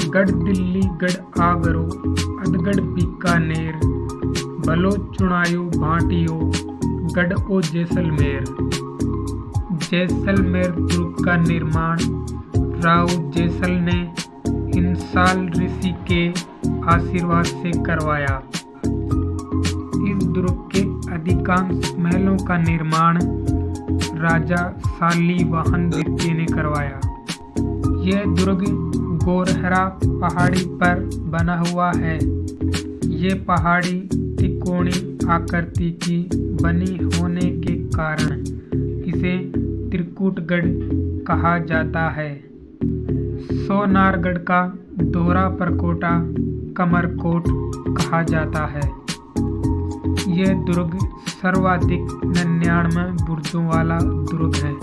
गढ़ दिल्ली गढ़ आगरो अधगढ़ बीकानेर भलो चुनायो भाटियो गढ़ ओ जैसलमेर। जैसलमेर दुर्ग का निर्माण राव जैसल ने इंसाल ऋषि के आशीर्वाद से करवाया। इस दुर्ग के अधिकांश महलों का निर्माण राजा शालिवाहन द्वितीय ने करवाया। यह दुर्ग गोरहरा पहाड़ी पर बना हुआ है। ये पहाड़ी त्रिकोणी आकृति की बनी होने के कारण इसे त्रिकुटगढ़ कहा जाता है। सोनारगढ़ का दोहरा परकोटा कमरकोट कहा जाता है। यह दुर्ग सर्वाधिक 99 बुर्जों वाला दुर्ग है।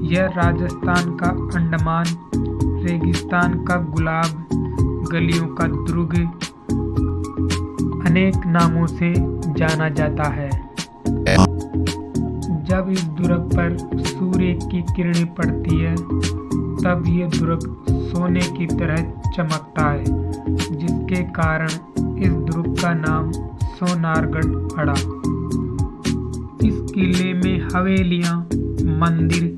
यह राजस्थान का अंडमान रेगिस्तान का गुलाब गलियों का दुर्ग अनेक नामों से जाना जाता है। जब इस दुर्ग पर सूर्य की किरणें पड़ती है तब यह दुर्ग सोने की तरह चमकता है, जिसके कारण इस दुर्ग का नाम सोनारगढ़ पड़ा। इस किले में हवेलियां, मंदिर,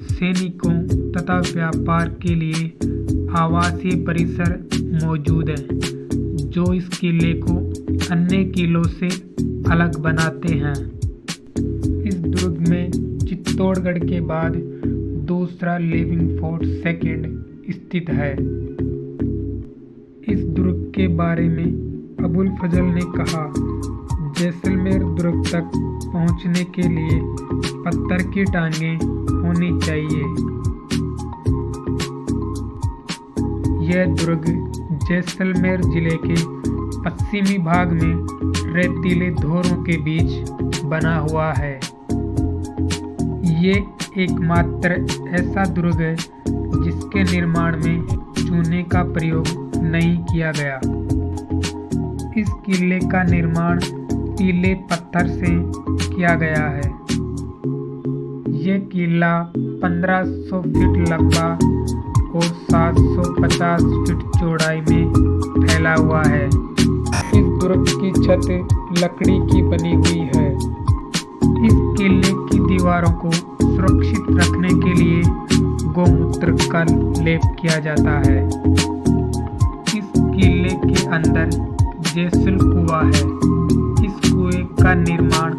सैनिकों तथा व्यापार के लिए आवासीय परिसर मौजूद हैं, जो इस किले को अन्य किलों से अलग बनाते हैं। इस दुर्ग में चित्तौड़गढ़ के बाद दूसरा लिविंग फोर्ट सेकंड स्थित है। इस दुर्ग के बारे में अबुल फजल ने कहा, जैसलमेर दुर्ग तक पहुंचने के लिए पत्थर की टांगें होनी चाहिए। यह दुर्ग जैसलमेर जिले के पश्चिमी भाग में रेतीले धोरों के बीच बना हुआ है। ये एकमात्र ऐसा दुर्ग है जिसके निर्माण में चूने का प्रयोग नहीं किया गया। इस किले का निर्माण पीले पत्थर से किया गया है। यह किला 1500 फीट लंबा और 750 फीट चौड़ाई में फैला हुआ है। इस दुर्ग की छत लकड़ी की बनी हुई है। इस किले की दीवारों को सुरक्षित रखने के लिए गोमूत्र का लेप किया जाता है। इस किले के अंदर जैसल कुआं है। इस कुएं का निर्माण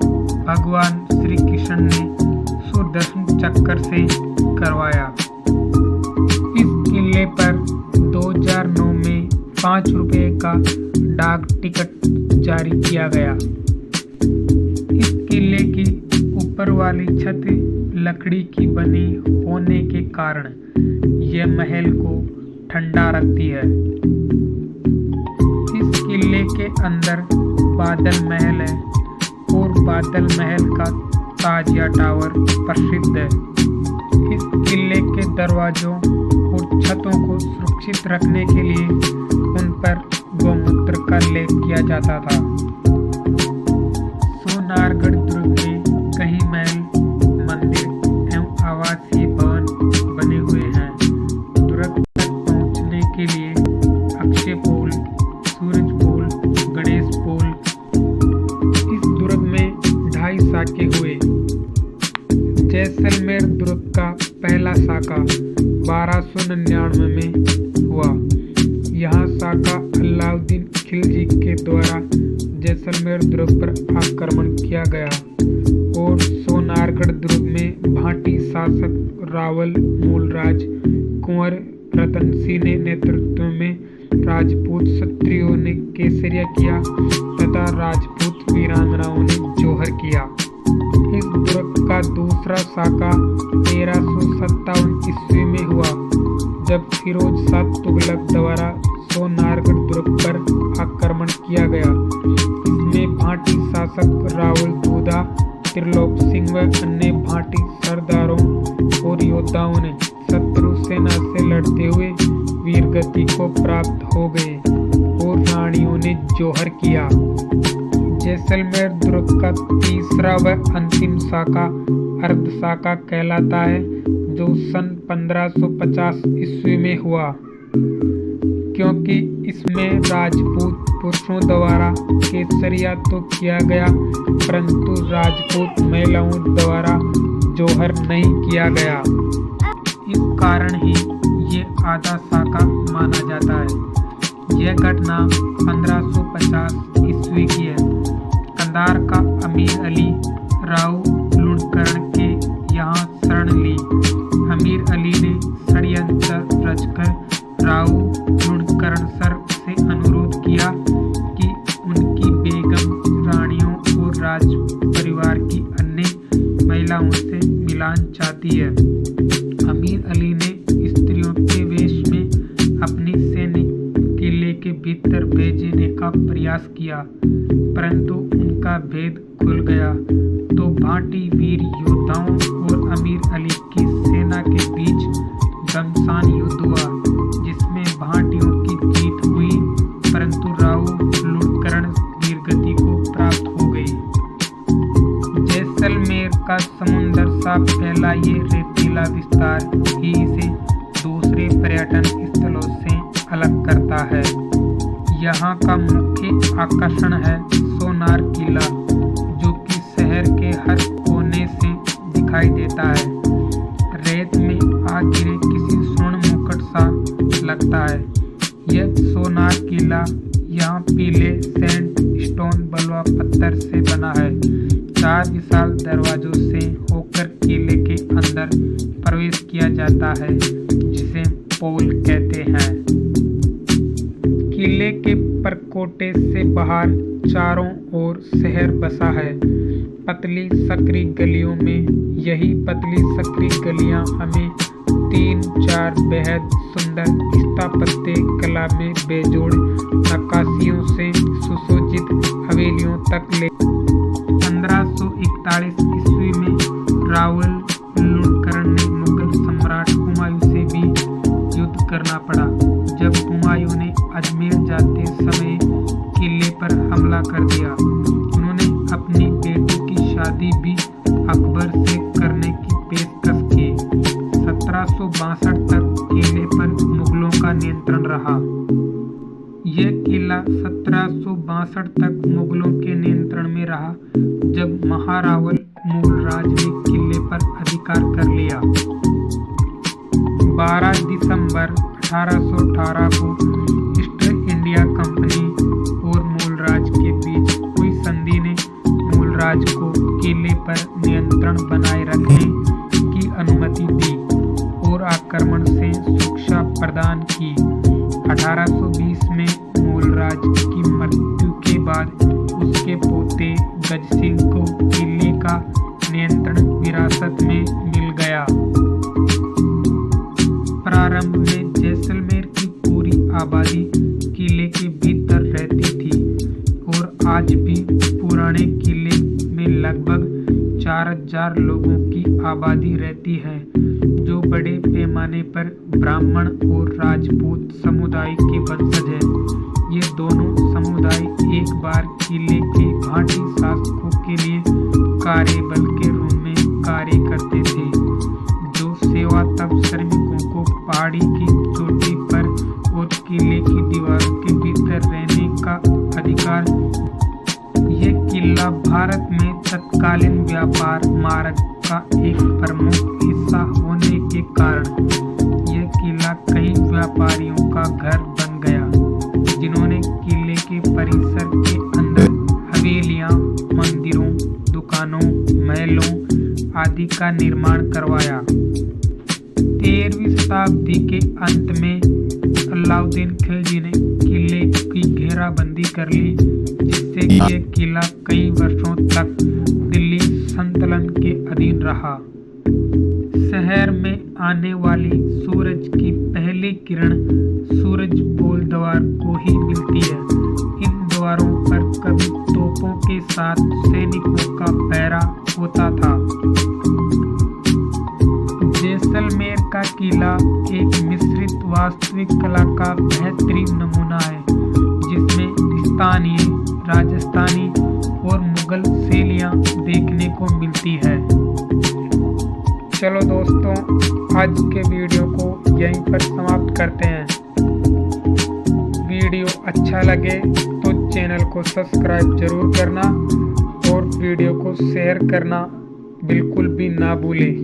भगवान श्री कृष्ण ने सुदर्शन चक्र से करवाया। इस किले पर 2009 में 5 रुपए का डाक टिकट जारी किया गया। इस किले की ऊपर वाली छत लकड़ी की बनी होने के कारण यह महल को ठंडा रखती है। इस किले के अंदर बादल महल है और बादल महल का ताजिया टावर प्रसिद्ध है। इस किले के दरवाजों और छतों को सुरक्षित रखने के लिए उन पर गोमूत्र का लेप किया जाता था। सोनारगढ़ दुर्ग में कई महल, मंदिर एवं आवासीय भवन बने हुए हैं। दुर्ग तक पहुंचने के लिए अक्षय पोल, सूरज पोल, गणेश पोल, इस दुर्ग में 2.5 साके हुए। जैसलमेर दुर्ग का पहला साका 1299 में हुआ। यहाँ साका अलाउद्दीन खिलजी के द्वारा जैसलमेर दुर्ग पर आक्रमण किया गया और सोनारगढ़ दुर्ग में भाटी शासक रावल मूलराज कुंवर रतन सिंह ने नेतृत्व में राजपूत क्षत्रियों ने केसरिया किया तथा राजपूत वीरांगनाओं ने जौहर किया। इस दुर्ग का दूसरा साका 1357 ईस्वी में हुआ, जब फिरोज शाह तुगलक द्वारा सोनारगढ़ दुर्ग पर आक्रमण किया गया। इसमें भाटी शासक रावल दूधा, त्रिलोक सिंह व अन्य भाटी सरदारों और योद्धाओं ने शत्रु सेना से लड़ते हुए वीरगति को प्राप्त हो गए और रानियों ने जौहर किया। जैसलमेर दुर्ग का तीसरा व अंतिम साका अर्ध साका कहलाता है, जो सन 1550 ईस्वी में हुआ। क्योंकि इसमें राजपूत पुरुषों द्वारा केसरिया तो किया गया परंतु राजपूत महिलाओं द्वारा जौहर नहीं किया गया। इस कारण ही ये आधा साका माना जाता है। यह घटना 1550 ईस्वी की है। कंधार का अमीर अली राव लुणकरण के यहाँ शरण ली। अमीर अली ने षड्यंत्र रचकर राव लुणकरण सर से अनुरोध किया कि उनकी बेगम रानियों और राज परिवार की अन्य महिलाओं से मिलान चाहती है। अमीर अली ने स्त्रियों के वेश में अपनी सैनिक किले के भीतर भेजने का प्रयास किया परंतु उनका भेद खुल गया तो भाटी वीर योद्धाओं और अमीर अली की सेना के बीच घमासान युद्ध हुआ जिसमें भाटियों की जीत हुई परंतु राव लुणकरण वीरगति को प्राप्त हो गई। जैसलमेर का समुंदर सा फैला ये रेतीला विस्तार ही इसे दूसरे पर्यटन स्थलों से अलग करता है। यहाँ का मुख्य आकर्षण है सोनार किला जो कि शहर के हर कोने से दिखाई देता है। रेत में आ गिरे किसी स्वर्ण मुकुट सा लगता है। यह सोनार किला यहाँ पीले सैंडस्टोन बलुआ पत्थर से बना है। 4 विशाल दरवाजों से होकर किले के अंदर प्रवेश किया जाता है जिसे पोल कहते हैं। किले के परकोटे से बाहर चारों ओर शहर बसा है। पतली सकरी गलियों में यही पतली सकरी गलियां हमें 3-4 बेहद सुंदर स्थापत्य कला में बेजोड़ नक्काशियों से सुसज्जित हवेलियों तक ले। 1541 ईस्वी में रावल लुणकरण ने मुगल सम्राट हुमायूं से भी युद्ध करना पड़ा। जब हुमायूं ने अजमेर जाते समय किले पर हमला कर दिया। उन्होंने अपनी बेटी की शादी भी अकबर से करने की पेशकश की। 1762 तक किले पर मुगलों का नियंत्रण रहा। यह किला 1762 तक मुगलों के नियंत्रण में रहा जब महारावल मूलराज ने किले पर अधिकार कर लिया। 12 दिसंबर 1818 को ईस्ट इंडिया कंपनी और मूलराज के बीच हुई संधि ने मूलराज को किले पर नियंत्रण बनाए रखने की अनुमति दी और आक्रमण से सुरक्षा प्रदान की। 1820 में मूलराज की मृत्यु के बाद उसके पोते गजसिंह को किले का नियंत्रण विरासत में मिल गया। प्रारंभ में जैसलमेर की पूरी आबादी किले के भीतर रहती थी और आज भी पुराने किले में लगभग 4000 लोगों की आबादी रहती है जो बड़े पैमाने पर ब्राह्मण और राजपूत समुदाय के वंशज हैं। ये दोनों समुदाय एक बार किले के भाटी शासकों के लिए कार्यबल के रूप में कार्य करते थे जो सेवा तब श्रमिकों को पहाड़ी की चोटी पर और किले की दीवारों के भीतर रहने का अधिकार। यह किला भारत में तत्कालीन व्यापार मार्ग का एक प्रमुख हिस्सा होने के कारण यह किला कई व्यापारियों का घर बन गया जिन्होंने किले के परिसर के अंदर हवेलियां, मंदिरों, दुकानों, महलों आदि का निर्माण करवाया। 13वीं शताब्दी के अंत में अलाउद्दीन खिलजी ने किले की घेराबंदी कर ली जिससे यह किला कई वर्षों तक दिल्ली सल्तनत के अधीन रहा। शहर में आने वाली सूरज की पहली किरण सूरज पोल द्वार को ही मिलती है। इन द्वारों पर कभी तोपों के साथ सैनिकों का पहरा होता था। जैसलमेर का किला एक मिश्रित वास्तविक कला का बेहतरीन नमूना है जिसमें स्थानीय, राजस्थानी और मुगल शैलियाँ देखने को मिलती है। चलो दोस्तों, आज के वीडियो को यहीं पर समाप्त करते हैं। अच्छा लगे तो चैनल को सब्सक्राइब जरूर करना और वीडियो को शेयर करना बिल्कुल भी ना भूलें।